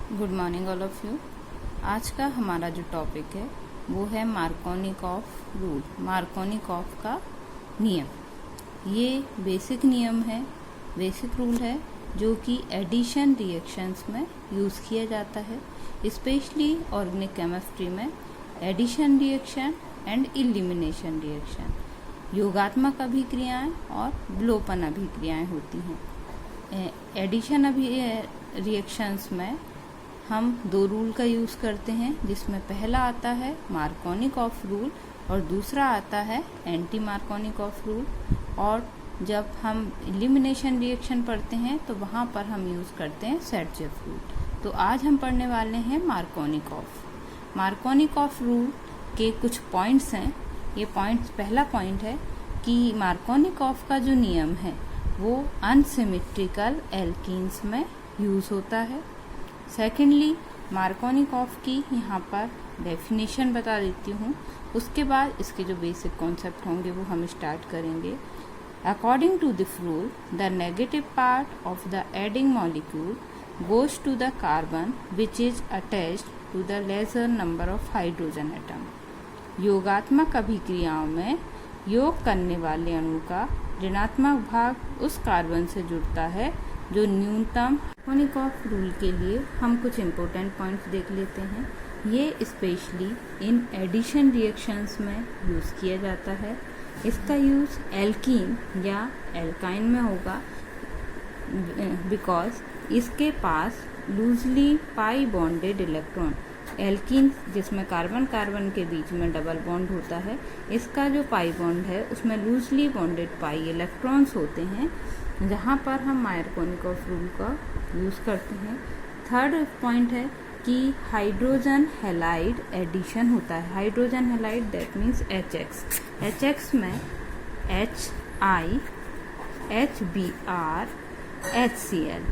Good morning all of you. आज का हमारा जो टॉपिक है वो है मार्कोनिकॉफ रूल, मार्कोनिकॉफ का नियम। ये बेसिक नियम है, बेसिक रूल है जो कि एडिशन रिएक्शंस में यूज़ किया जाता है, स्पेशली ऑर्गेनिक केमिस्ट्री में addition reaction and elimination reaction, योगात्मक अभिक्रियाएं और विलोपन अभिक्रियाएं होती हैं। एडिशन रिएक्शंस में हम दो रूल का यूज़ करते हैं, जिसमें पहला आता है मार्कोनिकॉफ रूल और दूसरा आता है एंटी मार्कोनिकॉफ रूल। और जब हम इलिमिनेशन रिएक्शन पढ़ते हैं तो वहाँ पर हम यूज़ करते हैं सेट-जेफ रूल। तो आज हम पढ़ने वाले हैं मार्कोनिकॉफ। मार्कोनिकॉफ रूल के कुछ पॉइंट्स हैं। ये पॉइंट्स, पहला पॉइंट है कि मार्कोनिकॉफ का जो नियम है वो अनसिमेट्रिकल एल्कीन्स में यूज़ होता है। सेकेंडली, मार्कोनिकॉफ की यहाँ पर डेफिनेशन बता देती हूँ, उसके बाद इसके जो बेसिक कॉन्सेप्ट होंगे वो हम स्टार्ट करेंगे। According to this rule, the negative part of the adding molecule goes to the carbon which is attached to the lesser number of hydrogen atom. योगात्मक अभिक्रियाओं में योग करने वाले अणु का ऋणात्मक भाग उस कार्बन से जुड़ता है जो न्यूनतम। मार्कोनिकॉफ रूल के लिए हम कुछ इम्पोर्टेंट पॉइंट्स देख लेते हैं। ये स्पेशली इन एडिशन रिएक्शंस में यूज़ किया जाता है। इसका यूज़ एल्कीन या एल्काइन में होगा बिकॉज इसके पास loosely pi bonded electron, alkene जिसमें कार्बन कार्बन के बीच में डबल बॉन्ड होता है, इसका जो पाई बॉन्ड है उसमें लूजली बॉन्डेड पाई इलेक्ट्रॉन्स होते हैं, जहाँ पर हम मार्कोनिकॉफ रूल का यूज़ करते हैं। थर्ड पॉइंट है कि हाइड्रोजन हैलाइड एडिशन होता है। Hydrogen halide that means HX में HI, HBr, HCl,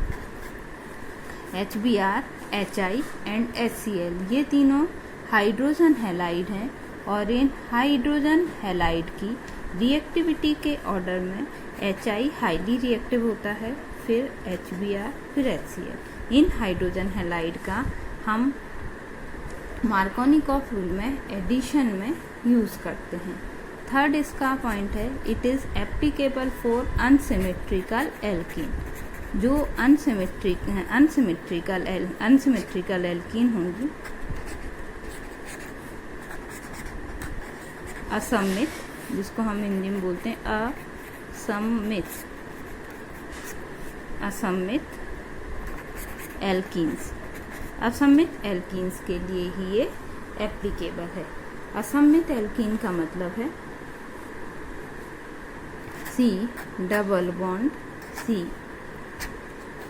HBr, HI and HCl, ये तीनों हाइड्रोजन हैलाइड हैं और इन हाइड्रोजन हैलाइड की रिएक्टिविटी के ऑर्डर में HI हाईली रिएक्टिव होता है, फिर HBr, फिर HCl। इन हाइड्रोजन हैलाइड का हम मार्कोनिकॉफ रूल में एडिशन में यूज़ करते हैं। थर्ड इसका पॉइंट है, it is applicable for unsymmetrical alkene. जो अनसिमेट्रिकल एल्कीन होंगी, असममित, जिसको हम हिंदी में बोलते हैं असममित एल्कीन्स। असममित एल्कीन्स के लिए ही ये एप्लीकेबल है। असममित एल्कीन का मतलब है C double bond C,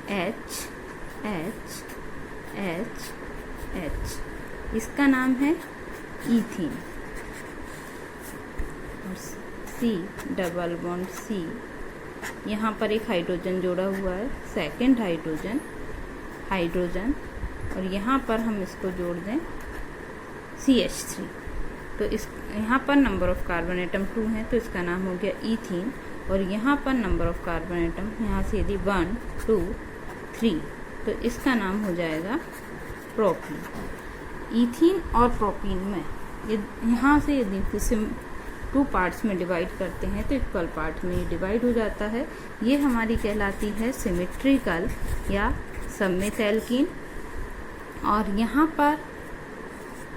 H H H H, इसका नाम है ईथीन। और C डबल बॉन्ड C, यहाँ पर एक हाइड्रोजन जोड़ा हुआ है, सेकंड हाइड्रोजन, और यहाँ पर हम इसको जोड़ दें CH3, तो इस यहाँ पर नंबर ऑफ कार्बन एटम 2 है, तो इसका नाम हो गया ईथीन। और यहाँ पर नंबर ऑफ कार्बन एटम यहाँ से यदि 1 2 3, तो इसका नाम हो जाएगा प्रोपीन। ईथीन और प्रोपीन में यहाँ से यदि किसी 2 पार्ट्स में डिवाइड करते हैं तो इक्वल पार्ट में डिवाइड हो जाता है। ये हमारी कहलाती है सिमेट्रिकल या सममित एल्कीन। और यहाँ पर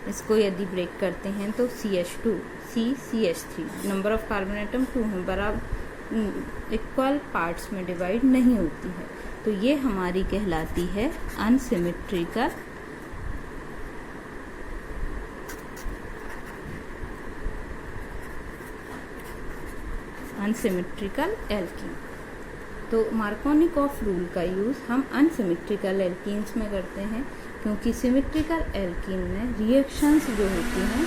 इसको यदि ब्रेक करते हैं तो CH2 CH3, number of carbon atom 2 है, बराबर इक्वल पार्ट्स में डिवाइड नहीं होती है, तो ये हमारी कहलाती है अनसिमेट्रिकल एल्कीन। तो मार्कोनिकॉफ रूल का यूज़ हम अनसिमेट्रिकल एल्कीन्स में करते हैं, क्योंकि सिमेट्रिकल एल्कीन में रिएक्शंस जो होती हैं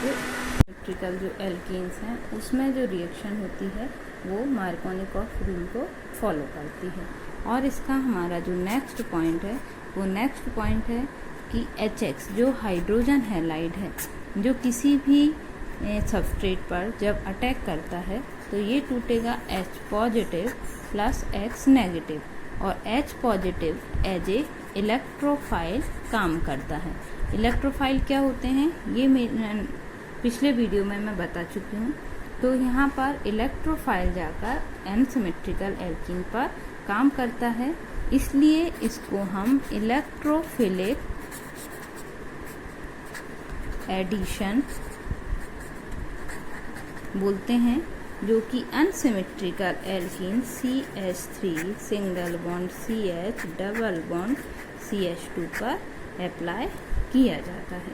वो सिमेट्रिकल जो एल्कीन्स हैं उसमें जो रिएक्शन होती है वो मार्कोनिकॉफ रूल को फॉलो करती है। और इसका हमारा जो नेक्स्ट पॉइंट है वो नेक्स्ट पॉइंट है कि HX जो हाइड्रोजन हैलाइड है, जो किसी भी सबस्ट्रेट पर जब अटैक करता है तो ये टूटेगा H positive plus X negative, और H positive as a electrophile काम करता है। इलेक्ट्रोफाइल क्या होते हैं ये पिछले वीडियो में मैं बता चुकी हूँ। तो यहाँ पर इलेक्ट्रोफाइल जाकर एनसिमेट्रिकल एल्कीन पर काम करता है, इसलिए इसको हम इलेक्ट्रोफिलिक एडिशन बोलते हैं, जो कि unsymmetrical alkene CH3 single bond CH double bond CH2 पर अप्लाई किया जाता है।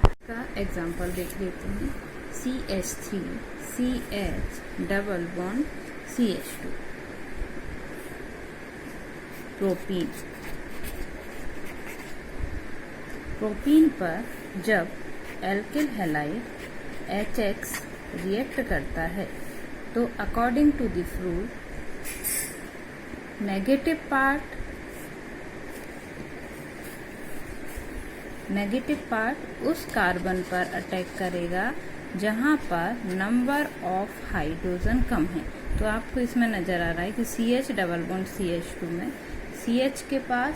इसका एग्जांपल देख लेते हैं। CH3 CH double bond CH2। Propene पर जब एल्किल हैलाइड HX रिएक्ट करता है तो according to the rule negative part उस कार्बन पर अटैक करेगा जहां पर नंबर ऑफ हाइड्रोजन कम है। तो आपको इसमें नजर आ रहा है कि CH डबल बॉन्ड CH2 में CH के पास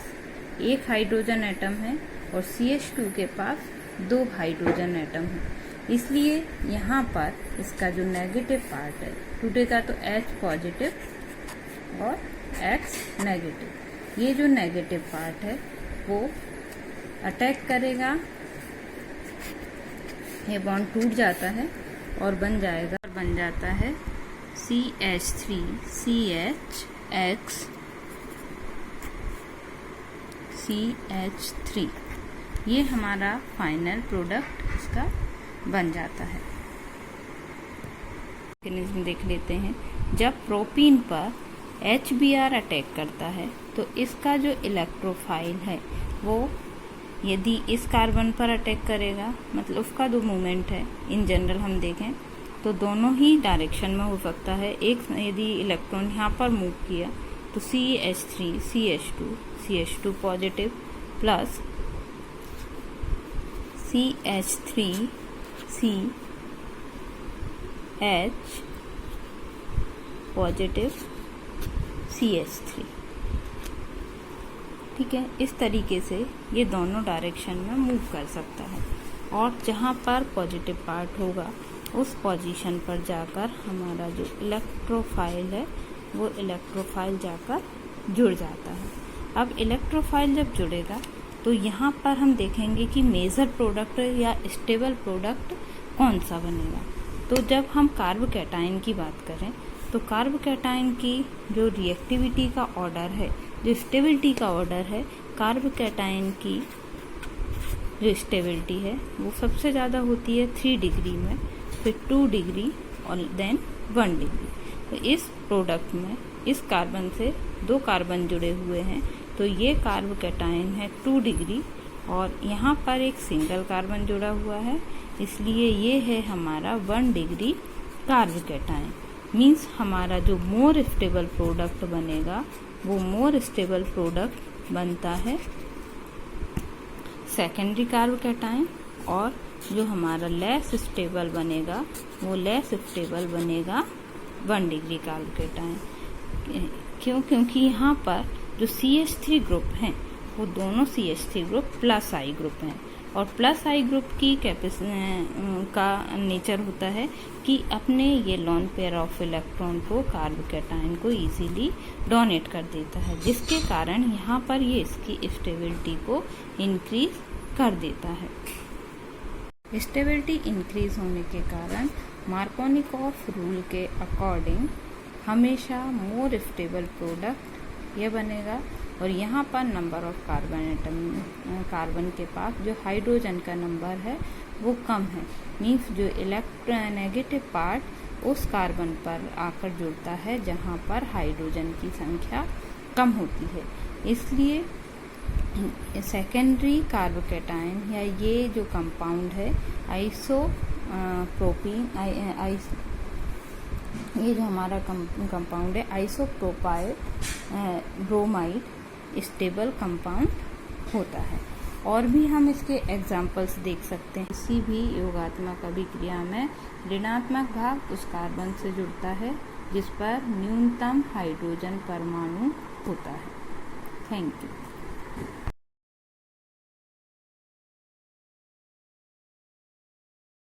एक हाइड्रोजन एटम है और CH2 के पास 2 हाइड्रोजन एटम है, इसलिए यहाँ पर इसका जो नेगेटिव पार्ट है टूटेगा तो H पॉजिटिव और X नेगेटिव। ये जो नेगेटिव पार्ट है वो अटैक करेगा, ये बॉन्ड टूट जाता है और बन जाता है CH3 CHX CH3। ये हमारा फाइनल प्रोडक्ट इसका बन जाता है। मैकेनिज्म देख लेते हैं। जब प्रोपीन पर HBr अटैक करता है तो इसका जो इलेक्ट्रोफाइल है वो यदि इस कार्बन पर अटैक करेगा, मतलब उसका जो मूवमेंट है इन जनरल हम देखें तो दोनों ही डायरेक्शन में हो सकता है। एक यदि इलेक्ट्रॉन यहाँ पर मूव किया तो CH3 CH2 positive plus CH3 CH positive CH3। ठीक है, इस तरीके से ये दोनों डायरेक्शन में मूव कर सकता है और जहाँ पर पॉजिटिव पार्ट होगा उस पोजीशन पर जाकर हमारा जो इलेक्ट्रोफाइल है वो इलेक्ट्रोफाइल जाकर जुड़ जाता है। अब इलेक्ट्रोफाइल जब जुड़ेगा तो यहाँ पर हम देखेंगे कि मेजर प्रोडक्ट या स्टेबल प्रोडक्ट कौन सा बनेगा। तो जब हम कार्ब कैटायन की बात करें तो कार्ब कैटायन की जो रिएक्टिविटी का ऑर्डर है, जो स्टेबिलिटी का ऑर्डर है, कार्ब कैटायन की जो स्टेबिलिटी है वो सबसे ज़्यादा होती है 3 डिग्री में, फिर 2 डिग्री और देन 1 डिग्री। तो इस प्रोडक्ट में इस कार्बन से 2 कार्बन जुड़े हुए हैं, तो ये कार्ब कैटायन है 2 डिग्री और यहाँ पर एक सिंगल कार्बन जुड़ा हुआ है, इसलिए ये है हमारा 1 डिग्री कार्ब कैटायन। मीन्स हमारा जो मोर स्टेबल प्रोडक्ट बनेगा वो मोर स्टेबल प्रोडक्ट बनता है सेकेंडरी कार्ब कैटायन, और जो हमारा लेस स्टेबल बनेगा वो लेस स्टेबल बनेगा 1 डिग्री कार्ब कैटायन। क्योंकि यहाँ पर जो CH3 ग्रुप हैं वो दोनों CH3 group plus I group हैं और प्लस I ग्रुप की का नेचर होता है कि अपने ये लॉन पेयर ऑफ इलेक्ट्रॉन को कार्ब कैटायन को इजीली डोनेट कर देता है, जिसके कारण यहाँ पर ये इसकी स्टेबिलिटी को इंक्रीज कर देता है। स्टेबिलिटी इंक्रीज होने के कारण मार्कोनिकॉफ रूल के अकॉर्डिंग हमेशा मोर स्टेबल प्रोडक्ट ये बनेगा और यहाँ पर नंबर ऑफ कार्बन के पास जो हाइड्रोजन का नंबर है वो कम है। मीन्स जो नेगेटिव पार्ट उस कार्बन पर आकर जुड़ता है जहाँ पर हाइड्रोजन की संख्या कम होती है, इसलिए सेकेंडरी कार्ब कैटायन या ये जो कंपाउंड है आइसोप्रोपीन ये जो हमारा कंपाउंड है आइसोप्रोपाइल ब्रोमाइड स्टेबल कंपाउंड होता है। और भी हम इसके एग्जाम्पल्स देख सकते हैं। किसी भी योगात्मक अभिक्रिया में ऋणात्मक भाग उस कार्बन से जुड़ता है जिस पर न्यूनतम हाइड्रोजन परमाणु होता है। Thank you.